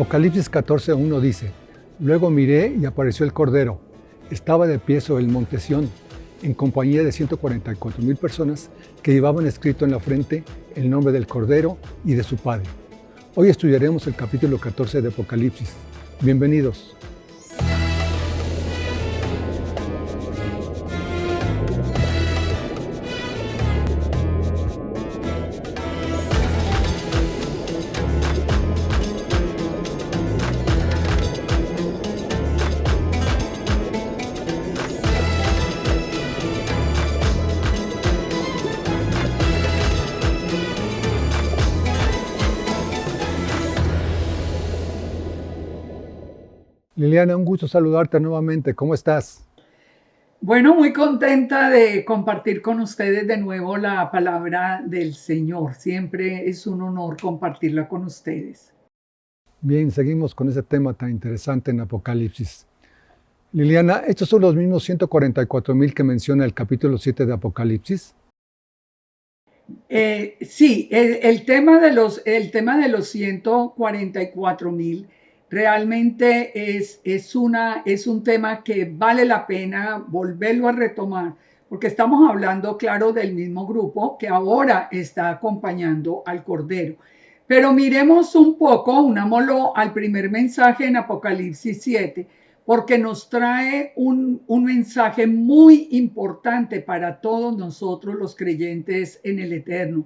Apocalipsis 14:1 dice: Luego miré y apareció el Cordero. Estaba de pie sobre el monte Sión, en compañía de 144,000 personas que llevaban escrito en la frente el nombre del Cordero y de su Padre. Hoy estudiaremos el capítulo 14 de Apocalipsis. Bienvenidos. Liliana, un gusto saludarte nuevamente. ¿Cómo estás? Bueno, muy contenta de compartir con ustedes de nuevo la palabra del Señor. Siempre es un honor compartirla con ustedes. Bien, seguimos con ese tema tan interesante en Apocalipsis. Liliana, ¿estos son los mismos 144,000 que menciona el capítulo 7 de Apocalipsis? Sí, el tema de los 144,000 realmente es un tema que vale la pena volverlo a retomar, porque estamos hablando, claro, del mismo grupo que ahora está acompañando al Cordero. Pero miremos un poco, unámoslo al primer mensaje en Apocalipsis 7, porque nos trae un mensaje muy importante para todos nosotros los creyentes en el Eterno.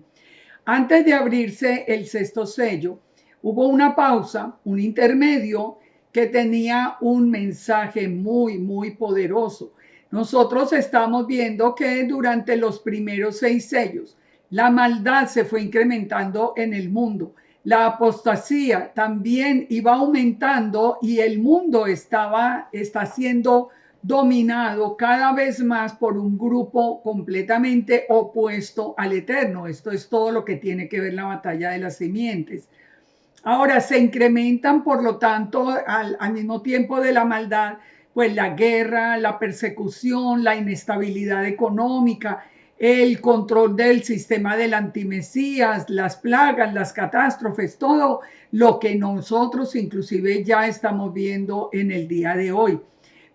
Antes de abrirse el sexto sello, hubo una pausa, un intermedio que tenía un mensaje muy, muy poderoso. Nosotros estamos viendo que durante los primeros 6 sellos, la maldad se fue incrementando en el mundo. La apostasía también iba aumentando y el mundo está siendo dominado cada vez más por un grupo completamente opuesto al Eterno. Esto es todo lo que tiene que ver la batalla de las simientes. Ahora se incrementan, por lo tanto, al mismo tiempo de la maldad, pues la guerra, la persecución, la inestabilidad económica, el control del sistema del antimesías, las plagas, las catástrofes, todo lo que nosotros inclusive ya estamos viendo en el día de hoy.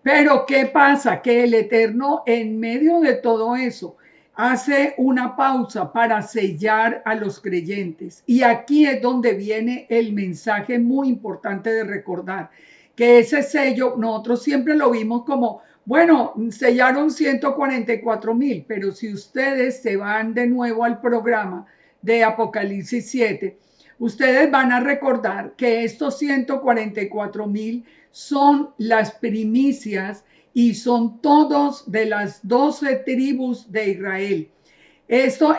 Pero ¿qué pasa? Que el Eterno en medio de todo eso hace una pausa para sellar a los creyentes. Y aquí es donde viene el mensaje muy importante de recordar, que ese sello nosotros siempre lo vimos como, bueno, sellaron 144,000, pero si ustedes se van de nuevo al programa de Apocalipsis 7, ustedes van a recordar que estos 144,000 son las primicias y son todos de las 12 tribus de Israel. Este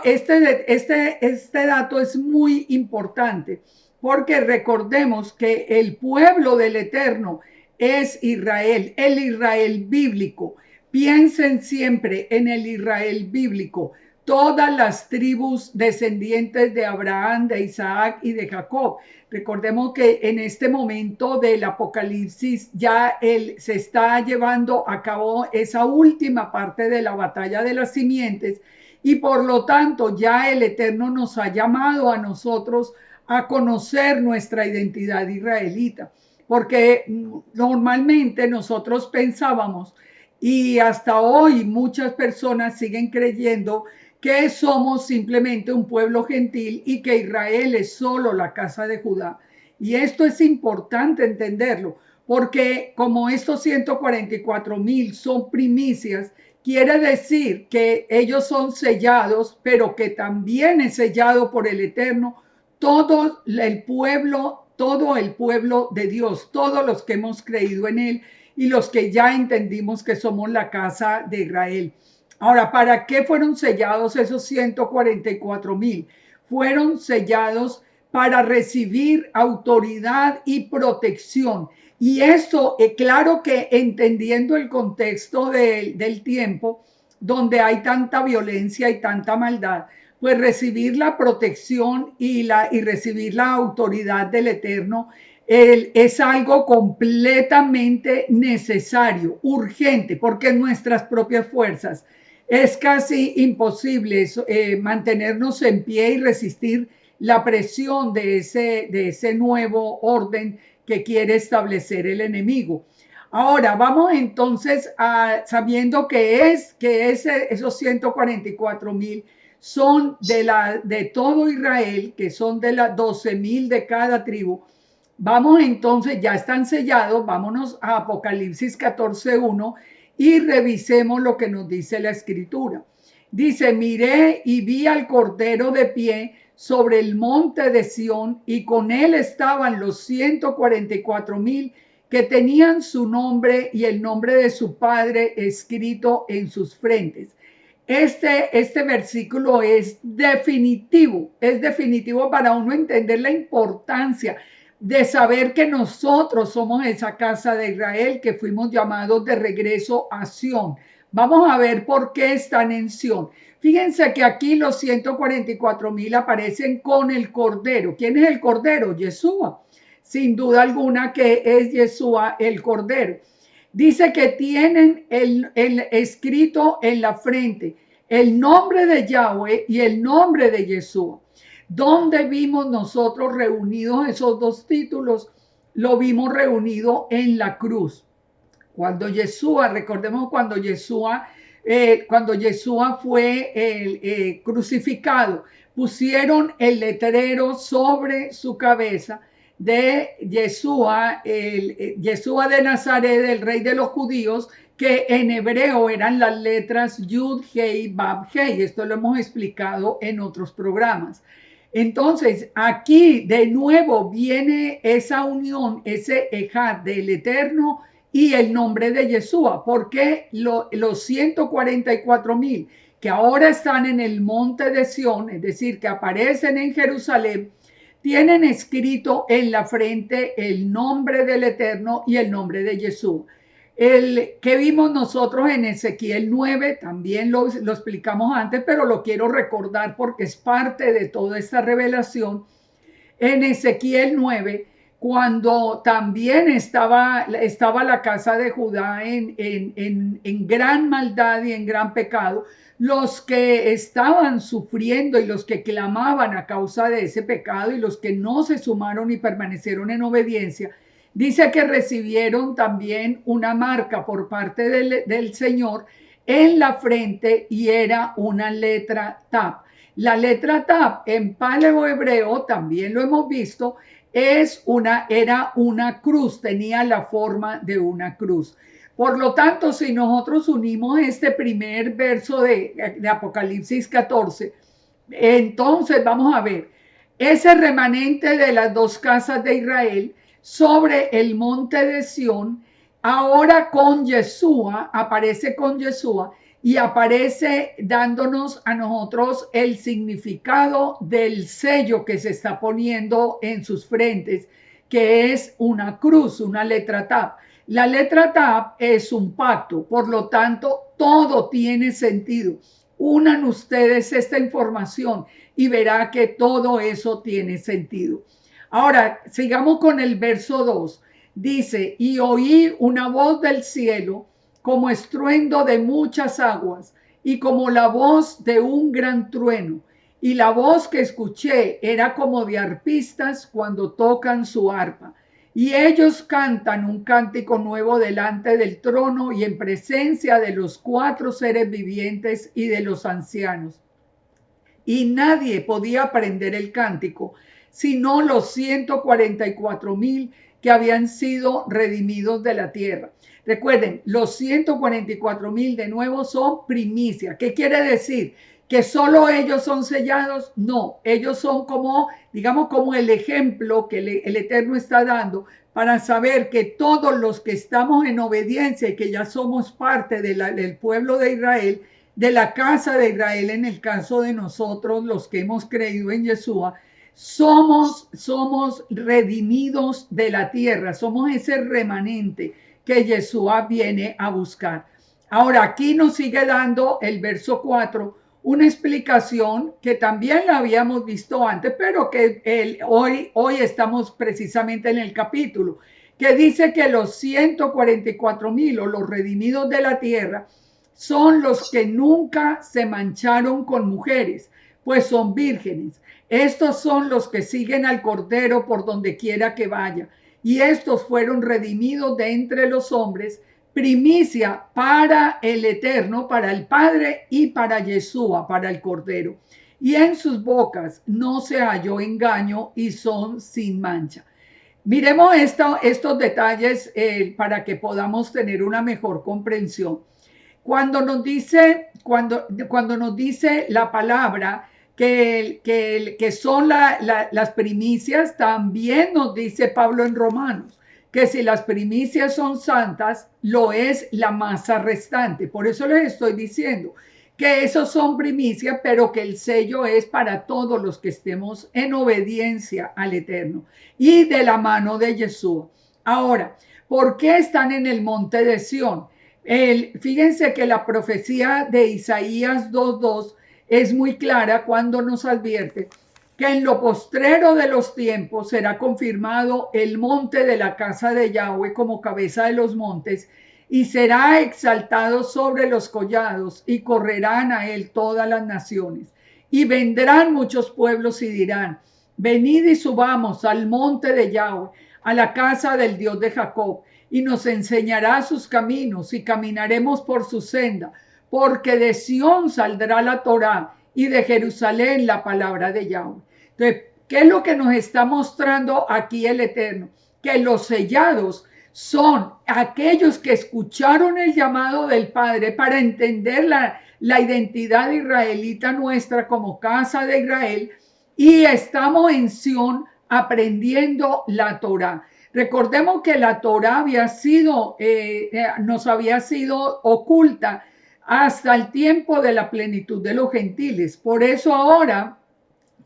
dato es muy importante porque recordemos que el pueblo del Eterno es Israel, el Israel bíblico. Piensen siempre en el Israel bíblico. Todas las tribus descendientes de Abraham, de Isaac y de Jacob. Recordemos que en este momento del Apocalipsis ya se está llevando a cabo esa última parte de la batalla de las simientes y por lo tanto ya el Eterno nos ha llamado a nosotros a conocer nuestra identidad israelita, porque normalmente nosotros pensábamos y hasta hoy muchas personas siguen creyendo que somos simplemente un pueblo gentil y que Israel es solo la casa de Judá. Y esto es importante entenderlo, porque como estos 144,000 son primicias, quiere decir que ellos son sellados, pero que también es sellado por el Eterno todo el pueblo de Dios, todos los que hemos creído en Él y los que ya entendimos que somos la casa de Israel. Ahora, ¿para qué fueron sellados esos 144,000? Fueron sellados para recibir autoridad y protección. Y esto, claro que entendiendo el contexto del tiempo, donde hay tanta violencia y tanta maldad, pues recibir la protección y recibir la autoridad del Eterno es algo completamente necesario, urgente, porque en nuestras propias fuerzas es casi imposible mantenernos en pie y resistir la presión de ese nuevo orden que quiere establecer el enemigo. Ahora vamos entonces a, sabiendo que esos 144,000 son de todo Israel, que son de las 12,000 de cada tribu. Vamos entonces, ya están sellados, vámonos a Apocalipsis 14:1 y revisemos lo que nos dice la escritura. Dice, miré y vi al Cordero de pie sobre el monte de Sión, y con él estaban los 144,000 que tenían su nombre y el nombre de su padre escrito en sus frentes. Este versículo es definitivo para uno entender la importancia de saber que nosotros somos esa casa de Israel, que fuimos llamados de regreso a Sión. Vamos a ver por qué están en Sión. Fíjense que aquí los 144,000 aparecen con el Cordero. ¿Quién es el Cordero? Yeshua. Sin duda alguna que es Yeshua el Cordero. Dice que tienen el escrito en la frente el nombre de Yahweh y el nombre de Yeshua. ¿Dónde vimos nosotros reunidos esos dos títulos? Lo vimos reunido en la cruz. Cuando Yeshua, recordemos cuando Yeshua fue crucificado, pusieron el letrero sobre su cabeza de Yeshua, Yeshua de Nazaret, el rey de los judíos, que en hebreo eran las letras Yud, Hei, Bab, Hei. Esto lo hemos explicado en otros programas. Entonces, aquí de nuevo viene esa unión, ese ejad del Eterno y el nombre de Yeshua, porque los 144,000 que ahora están en el monte de Sión, es decir, que aparecen en Jerusalén, tienen escrito en la frente el nombre del Eterno y el nombre de Yeshua. El que vimos nosotros en Ezequiel 9, también lo explicamos antes, pero lo quiero recordar porque es parte de toda esta revelación. En Ezequiel 9, cuando también estaba la casa de Judá en gran maldad y en gran pecado, los que estaban sufriendo y los que clamaban a causa de ese pecado y los que no se sumaron y permanecieron en obediencia, dice que recibieron también una marca por parte del Señor en la frente y era una letra Taf. La letra Taf en paleo hebreo, también lo hemos visto, era una cruz, tenía la forma de una cruz. Por lo tanto, si nosotros unimos este primer verso de Apocalipsis 14, entonces vamos a ver ese remanente de las dos casas de Israel sobre el monte de Sión, ahora con Yeshua, aparece con Yeshua y aparece dándonos a nosotros el significado del sello que se está poniendo en sus frentes, que es una cruz, una letra Taf. La letra Taf es un pacto, por lo tanto, todo tiene sentido. Unan ustedes esta información y verá que todo eso tiene sentido. Ahora, sigamos con el verso 2. Dice, y oí una voz del cielo como estruendo de muchas aguas y como la voz de un gran trueno. Y la voz que escuché era como de arpistas cuando tocan su arpa. Y ellos cantan un cántico nuevo delante del trono y en presencia de los 4 seres vivientes y de los ancianos. Y nadie podía aprender el cántico, sino los 144,000 que habían sido redimidos de la tierra. Recuerden, los 144,000 de nuevo son primicia. ¿Qué quiere decir? ¿Que solo ellos son sellados? No, ellos son como, digamos, como el ejemplo que el Eterno está dando para saber que todos los que estamos en obediencia y que ya somos parte del pueblo de Israel, de la casa de Israel, en el caso de nosotros, los que hemos creído en Yeshua, somos redimidos de la tierra, somos ese remanente que Yeshua viene a buscar. Ahora, aquí nos sigue dando el verso 4, una explicación que también la habíamos visto antes, pero que hoy estamos precisamente en el capítulo, que dice que los 144,000 o los redimidos de la tierra son los que nunca se mancharon con mujeres, pues son vírgenes. Estos son los que siguen al Cordero por donde quiera que vaya. y estos fueron redimidos de entre los hombres, primicia para el Eterno, para el Padre y para Yeshua, para el Cordero. Y en sus bocas no se halló engaño y son sin mancha. Miremos estos detalles para que podamos tener una mejor comprensión. Cuando nos dice la palabra que son las primicias, también nos dice Pablo en Romanos, que si las primicias son santas, lo es la masa restante. Por eso les estoy diciendo que esos son primicias, pero que el sello es para todos los que estemos en obediencia al Eterno y de la mano de Yeshua. Ahora, ¿por qué están en el monte de Sión? Fíjense que la profecía de Isaías 2:2 es muy clara cuando nos advierte que en lo postrero de los tiempos será confirmado el monte de la casa de Yahweh como cabeza de los montes, y será exaltado sobre los collados, y correrán a él todas las naciones. Y vendrán muchos pueblos y dirán: venid y subamos al monte de Yahweh, a la casa del Dios de Jacob, y nos enseñará sus caminos, y caminaremos por su senda, porque de Sión saldrá la Torá, y de Jerusalén la palabra de Yahweh. Entonces, ¿qué es lo que nos está mostrando aquí el Eterno? Que los sellados son aquellos que escucharon el llamado del Padre para entender la identidad israelita nuestra como casa de Israel, y estamos en Sión aprendiendo la Torá. Recordemos que la Torá nos había sido oculta hasta el tiempo de la plenitud de los gentiles. Por eso ahora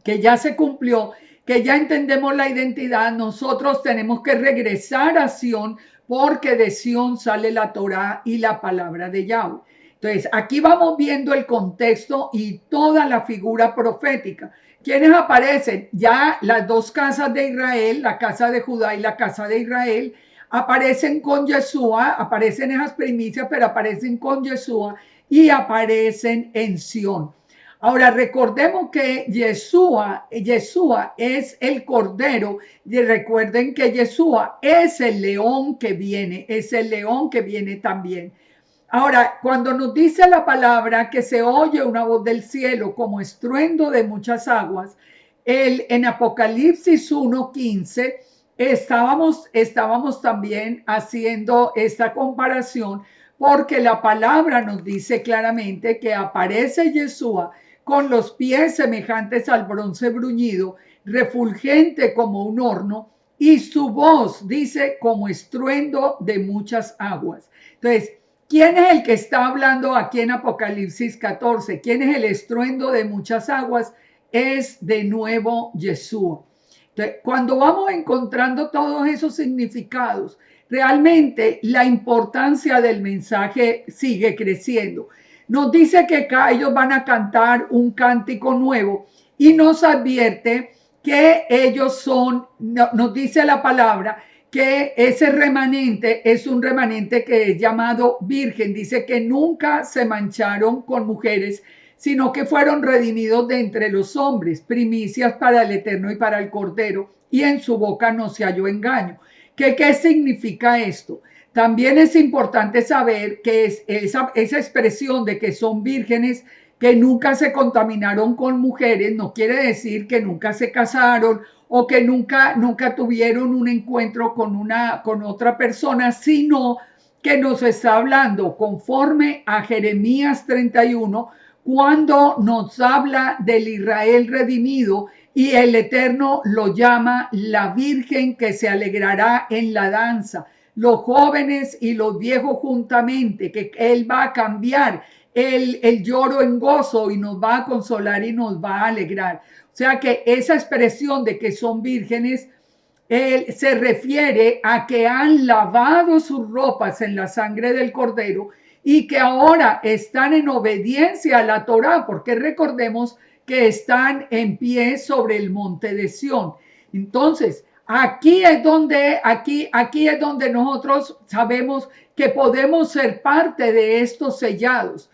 que ya se cumplió, que ya entendemos la identidad, nosotros tenemos que regresar a Sión, porque de Sión sale la Torá y la palabra de Yahweh. Entonces, aquí vamos viendo el contexto y toda la figura profética. ¿Quiénes aparecen? Ya las dos casas de Israel, la casa de Judá y la casa de Israel, aparecen con Yeshua, aparecen esas primicias, pero aparecen con Yeshua y aparecen en Sión. Ahora, recordemos que Yeshua es el Cordero, y recuerden que Yeshua es el león que viene también. Ahora, cuando nos dice la palabra que se oye una voz del cielo como estruendo de muchas aguas, en Apocalipsis 1:15 estábamos también haciendo esta comparación, porque la palabra nos dice claramente que aparece Yeshua con los pies semejantes al bronce bruñido, refulgente como un horno, y su voz dice como estruendo de muchas aguas. Entonces, ¿quién es el que está hablando aquí en Apocalipsis 14? ¿Quién es el estruendo de muchas aguas? Es de nuevo Yeshua. Entonces, cuando vamos encontrando todos esos significados, realmente la importancia del mensaje sigue creciendo. Nos dice que acá ellos van a cantar un cántico nuevo, y nos advierte que ellos son, nos dice la palabra, que ese remanente es un remanente que es llamado virgen. Dice que nunca se mancharon con mujeres, sino que fueron redimidos de entre los hombres, primicias para el Eterno y para el Cordero, y en su boca no se halló engaño. ¿Qué significa esto? También es importante saber que es esa expresión de que son vírgenes, que nunca se contaminaron con mujeres, no quiere decir que nunca se casaron o que nunca tuvieron un encuentro con otra persona, sino que nos está hablando conforme a Jeremías 31, cuando nos habla del Israel redimido, y el Eterno lo llama la Virgen que se alegrará en la danza, los jóvenes y los viejos juntamente, que Él va a cambiar el lloro en gozo y nos va a consolar y nos va a alegrar. O sea que esa expresión de que son vírgenes se refiere a que han lavado sus ropas en la sangre del Cordero y que ahora están en obediencia a la Torá, porque recordemos que están en pie sobre el monte de Sión. Entonces, aquí es donde nosotros sabemos que podemos ser parte de estos sellados.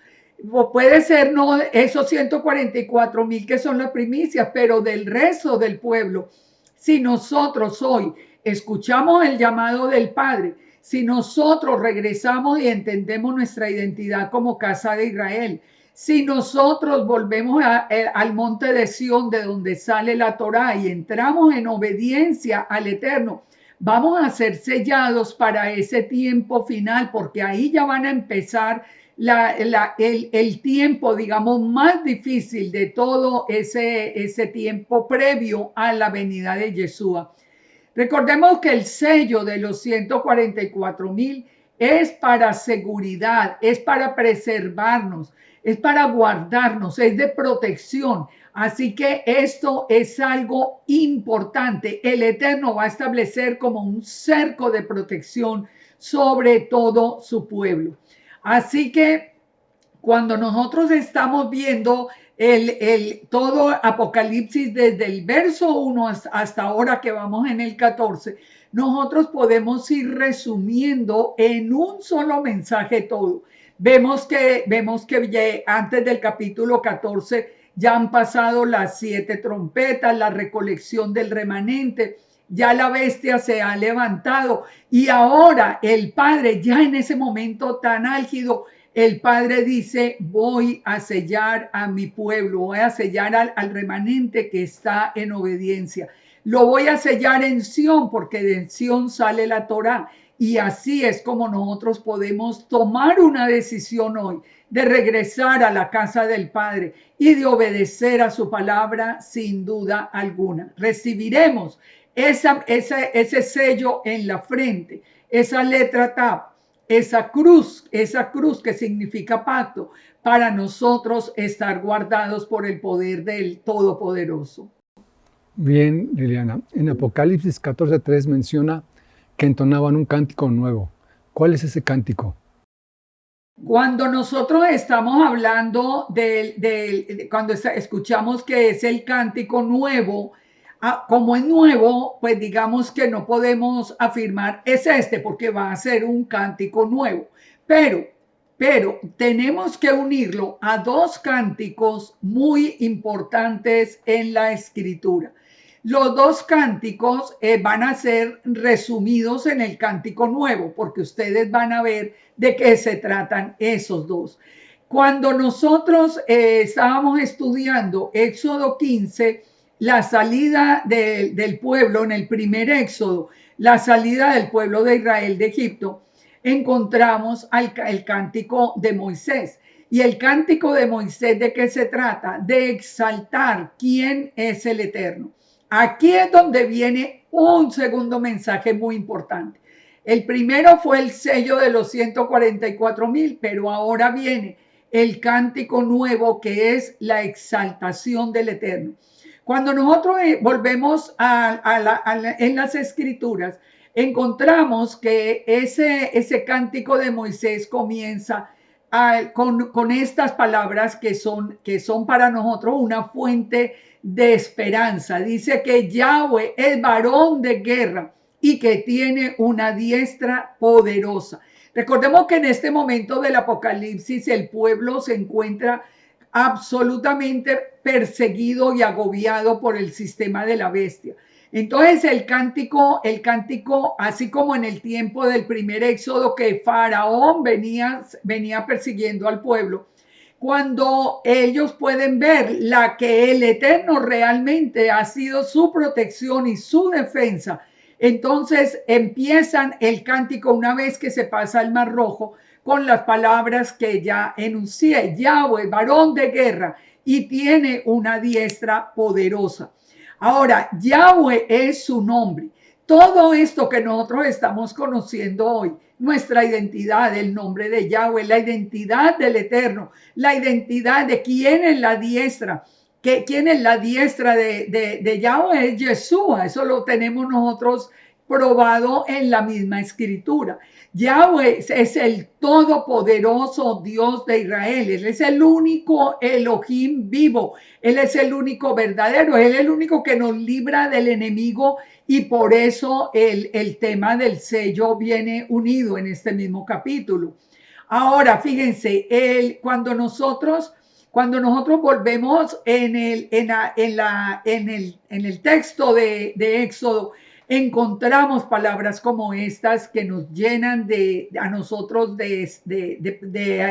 Puede ser no esos 144,000 que son las primicias, pero del resto del pueblo Si nosotros hoy escuchamos el llamado del Padre, si nosotros regresamos y entendemos nuestra identidad como casa de Israel, si nosotros volvemos al monte de Sión, de donde sale la Torá, y entramos en obediencia al Eterno, vamos a ser sellados para ese tiempo final, porque ahí ya van a empezar el tiempo, digamos, más difícil de todo ese tiempo previo a la venida de Yeshua. Recordemos que el sello de los 144,000 es para seguridad, es para preservarnos, es para guardarnos, es de protección. Así que esto es algo importante. El Eterno va a establecer como un cerco de protección sobre todo su pueblo. Así que cuando nosotros estamos viendo todo Apocalipsis desde el verso 1 hasta ahora que vamos en el 14, nosotros podemos ir resumiendo en un solo mensaje todo. Vemos que antes del capítulo 14 ya han pasado las 7 trompetas, la recolección del remanente, ya la bestia se ha levantado y ahora el Padre, ya en ese momento tan álgido, el Padre dice: voy a sellar a mi pueblo, voy a sellar al remanente que está en obediencia. Lo voy a sellar en Sión, porque de Sión sale la Torá. Y así es como nosotros podemos tomar una decisión hoy de regresar a la casa del Padre y de obedecer a su palabra sin duda alguna. Recibiremos ese sello en la frente, esa letra Taf, esa cruz que significa pacto, para nosotros estar guardados por el poder del Todopoderoso. Bien, Liliana, en Apocalipsis 14:3 menciona que entonaban un cántico nuevo. ¿Cuál es ese cántico? Cuando nosotros estamos hablando cuando escuchamos que es el cántico nuevo, como es nuevo, pues digamos que no podemos afirmar es porque va a ser un cántico nuevo. Pero tenemos que unirlo a 2 cánticos muy importantes en la Escritura. Los 2 cánticos van a ser resumidos en el cántico nuevo, porque ustedes van a ver de qué se tratan esos 2. Cuando nosotros estábamos estudiando Éxodo 15, la salida del pueblo, en el primer Éxodo, la salida del pueblo de Israel de Egipto, encontramos el cántico de Moisés. Y el cántico de Moisés, ¿de qué se trata? De exaltar quién es el Eterno. Aquí es donde viene un segundo mensaje muy importante. El primero fue el sello de los 144,000, pero ahora viene el cántico nuevo, que es la exaltación del Eterno. Cuando nosotros volvemos en las Escrituras, encontramos que ese cántico de Moisés comienza con estas palabras que son para nosotros una fuente de esperanza. Dice que Yahweh es varón de guerra y que tiene una diestra poderosa. Recordemos que en este momento del Apocalipsis el pueblo se encuentra absolutamente perseguido y agobiado por el sistema de la bestia. Entonces el cántico, así como en el tiempo del primer éxodo, que Faraón venía persiguiendo al pueblo, cuando ellos pueden ver la que el Eterno realmente ha sido su protección y su defensa, entonces empiezan el cántico una vez que se pasa el Mar Rojo con las palabras que ya enuncié: Yahweh, varón de guerra, y tiene una diestra poderosa. Ahora, Yahweh es su nombre. Todo esto que nosotros estamos conociendo hoy, nuestra identidad, el nombre de Yahweh, la identidad del Eterno, la identidad de quién es la diestra, quién es la diestra de Yahweh, es Yeshua. Eso lo tenemos nosotros probado en la misma Escritura. Yahweh es el todopoderoso Dios de Israel. Él es el único Elohim vivo. Él es el único verdadero. Él es el único que nos libra del enemigo, y por eso el tema del sello viene unido en este mismo capítulo. Ahora, fíjense, cuando nosotros Cuando nosotros volvemos en el texto de Éxodo, encontramos palabras como estas que nos llenan a nosotros de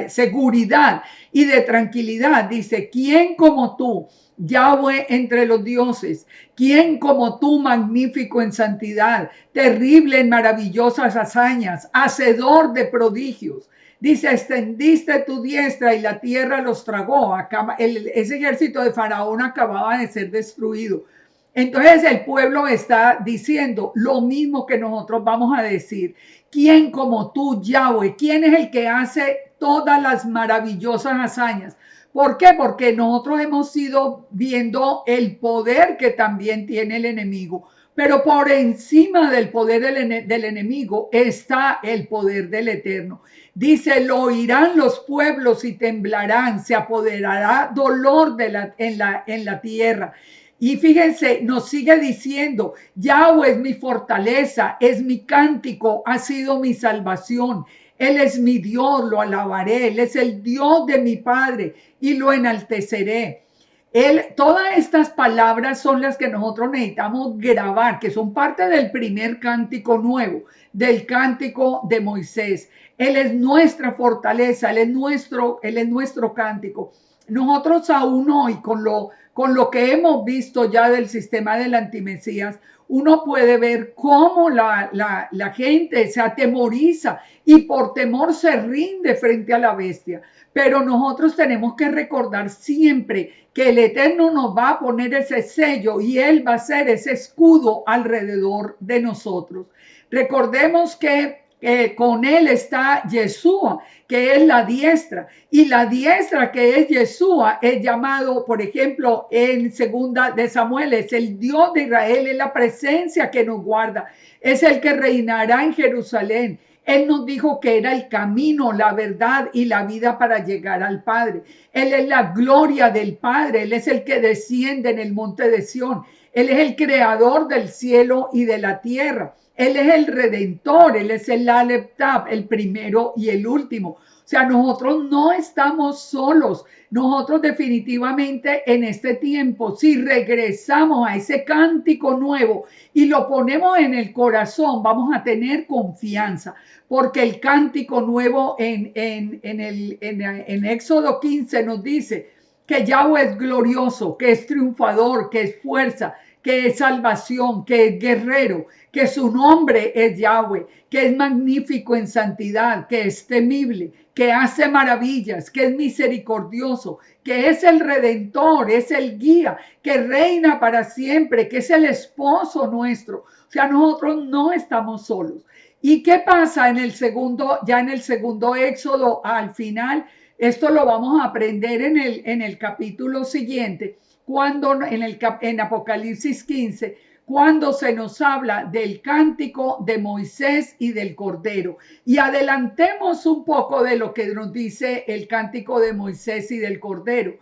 seguridad y de tranquilidad. Dice, ¿quién como tú, Yahweh entre los dioses? ¿Quién como tú, magnífico en santidad, terrible en maravillosas hazañas, hacedor de prodigios? Dice, extendiste tu diestra y la tierra los tragó. Ese ejército de Faraón acababa de ser destruido. Entonces el pueblo está diciendo lo mismo que nosotros vamos a decir. ¿Quién como tú, Yahweh? ¿Quién es el que hace todas las maravillosas hazañas? ¿Por qué? Porque nosotros hemos ido viendo el poder que también tiene el enemigo. Pero por encima del poder del enemigo está el poder del Eterno. Dice, lo oirán los pueblos y temblarán, se apoderará dolor en la tierra. Y fíjense, nos sigue diciendo, Yahweh es mi fortaleza, es mi cántico, ha sido mi salvación. Él es mi Dios, lo alabaré. Él es el Dios de mi Padre y lo enalteceré. Todas estas palabras son las que nosotros necesitamos grabar, que son parte del primer cántico nuevo, del cántico de Moisés. Él es nuestra fortaleza, Él es nuestro cántico. Nosotros aún hoy, con lo que hemos visto ya del sistema del antimesías, uno puede ver cómo la gente se atemoriza y por temor se rinde frente a la bestia. Pero nosotros tenemos que recordar siempre que el Eterno nos va a poner ese sello y Él va a ser ese escudo alrededor de nosotros. Recordemos que con Él está Yeshua, que es la diestra, y la diestra que es Yeshua es llamado, por ejemplo, en segunda de Samuel, es el Dios de Israel, es la presencia que nos guarda, es el que reinará en Jerusalén. Él nos dijo que era el camino, la verdad y la vida para llegar al Padre. Él es la gloria del Padre. Él es el que desciende en el monte de Sión. Él es el creador del cielo y de la tierra. Él es el redentor. Él es el Aleph Tav, el primero y el último. O sea, nosotros no estamos solos. Nosotros definitivamente en este tiempo, si regresamos a ese cántico nuevo y lo ponemos en el corazón, vamos a tener confianza, porque el cántico nuevo en Éxodo 15 nos dice que Yahweh es glorioso, que es triunfador, que es fuerza, que es salvación, que es guerrero, que su nombre es Yahweh, que es magnífico en santidad, que es temible, que hace maravillas, que es misericordioso, que es el redentor, es el guía, que reina para siempre, que es el esposo nuestro. O sea, nosotros no estamos solos. ¿Y qué pasa en el segundo Éxodo al final? Esto lo vamos a aprender en el capítulo siguiente, cuando en Apocalipsis 15, cuando se nos habla del cántico de Moisés y del Cordero. Y adelantemos un poco de lo que nos dice el cántico de Moisés y del Cordero,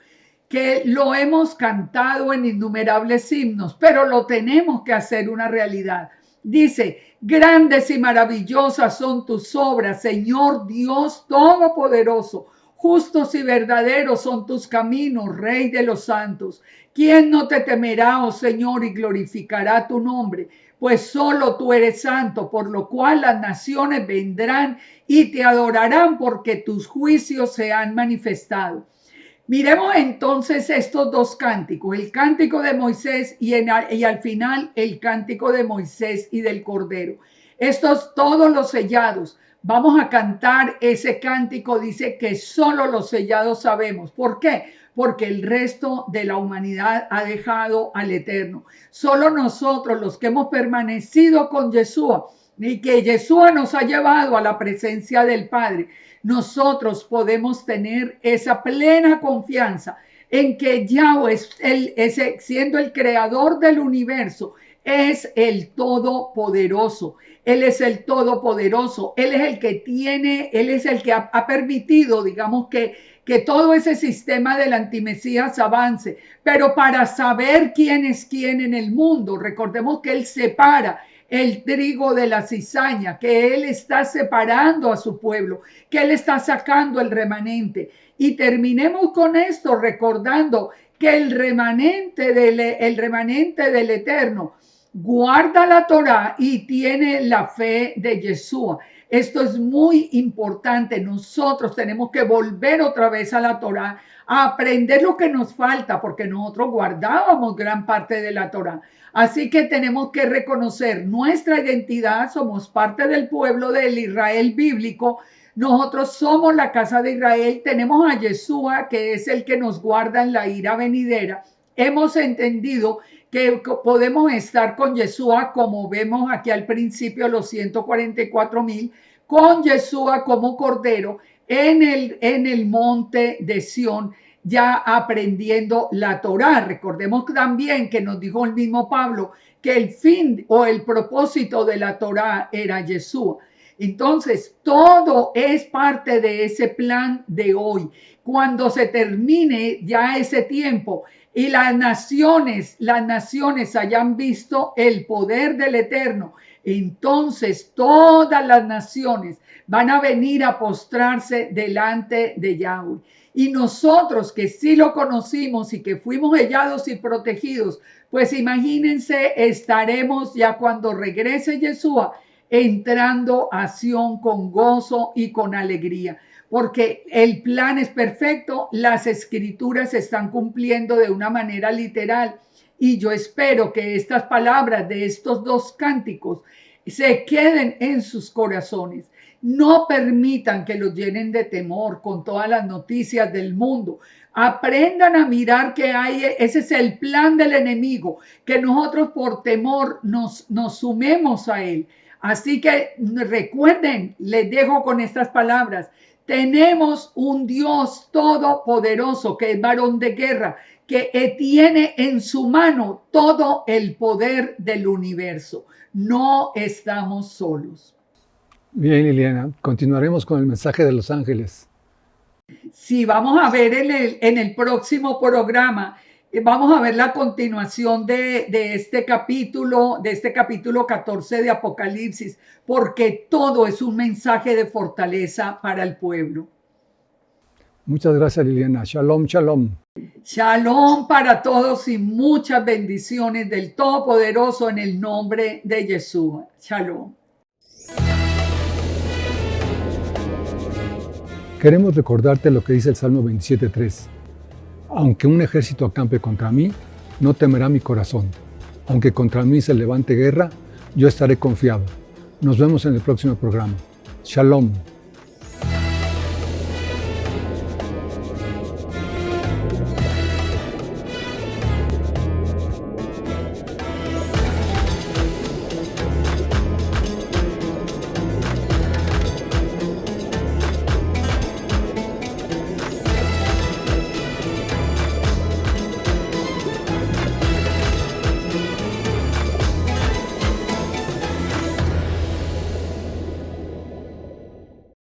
que lo hemos cantado en innumerables himnos, pero lo tenemos que hacer una realidad. Dice, grandes y maravillosas son tus obras, Señor Dios Todopoderoso. Justos y verdaderos son tus caminos, Rey de los santos. ¿Quién no te temerá, oh Señor, y glorificará tu nombre? Pues solo tú eres santo, por lo cual las naciones vendrán y te adorarán, porque tus juicios se han manifestado. Miremos entonces estos dos cánticos, el cántico de Moisés y al final el cántico de Moisés y del Cordero. Estos todos los sellados. Vamos a cantar ese cántico, dice que solo los sellados sabemos. ¿Por qué? Porque el resto de la humanidad ha dejado al Eterno. Solo nosotros, los que hemos permanecido con Yeshua y que Yeshua nos ha llevado a la presencia del Padre, nosotros podemos tener esa plena confianza en que Yahweh, siendo el creador del universo, es el Todopoderoso. Él es el Todopoderoso. Él es el que tiene, Él es el que ha permitido, digamos, que todo ese sistema del antimesías avance. Pero para saber quién es quién en el mundo, recordemos que Él separa el trigo de la cizaña, que Él está separando a su pueblo, que Él está sacando el remanente. Y terminemos con esto recordando que el remanente del Eterno guarda la Torá y tiene la fe de Yeshua. Esto es muy importante. Nosotros tenemos que volver otra vez a la Torá, a aprender lo que nos falta, porque nosotros guardábamos gran parte de la Torá. Así que tenemos que reconocer nuestra identidad. Somos parte del pueblo del Israel bíblico. Nosotros somos la casa de Israel. Tenemos a Yeshua, que es el que nos guarda en la ira venidera. Hemos entendido que podemos estar con Yeshua, como vemos aquí al principio, los 144,000, con Yeshua como cordero en el monte de Sión, ya aprendiendo la Torá. Recordemos también que nos dijo el mismo Pablo que el fin o el propósito de la Torá era Yeshua. Entonces, todo es parte de ese plan de hoy. Cuando se termine ya ese tiempo y las naciones hayan visto el poder del Eterno, entonces todas las naciones van a venir a postrarse delante de Yahweh. Y nosotros que sí lo conocimos y que fuimos sellados y protegidos, pues imagínense, estaremos ya cuando regrese Yeshua entrando a Sión con gozo y con alegría, porque el plan es perfecto, las escrituras se están cumpliendo de una manera literal, y yo espero que estas palabras de estos dos cánticos se queden en sus corazones. No permitan que los llenen de temor con todas las noticias del mundo. Aprendan a mirar que ese es el plan del enemigo, que nosotros por temor nos sumemos a él. Así que recuerden, les dejo con estas palabras. Tenemos un Dios todopoderoso que es varón de guerra, que tiene en su mano todo el poder del universo. No estamos solos. Bien, Liliana, continuaremos con el mensaje de los ángeles. Sí, vamos a ver en el próximo programa. Vamos a ver la continuación de este capítulo 14 de Apocalipsis, porque todo es un mensaje de fortaleza para el pueblo. Muchas gracias, Liliana. Shalom, shalom. Shalom para todos y muchas bendiciones del Todopoderoso en el nombre de Yeshua. Shalom. Queremos recordarte lo que dice el Salmo 27:3. Aunque un ejército acampe contra mí, no temerá mi corazón. Aunque contra mí se levante guerra, yo estaré confiado. Nos vemos en el próximo programa. Shalom.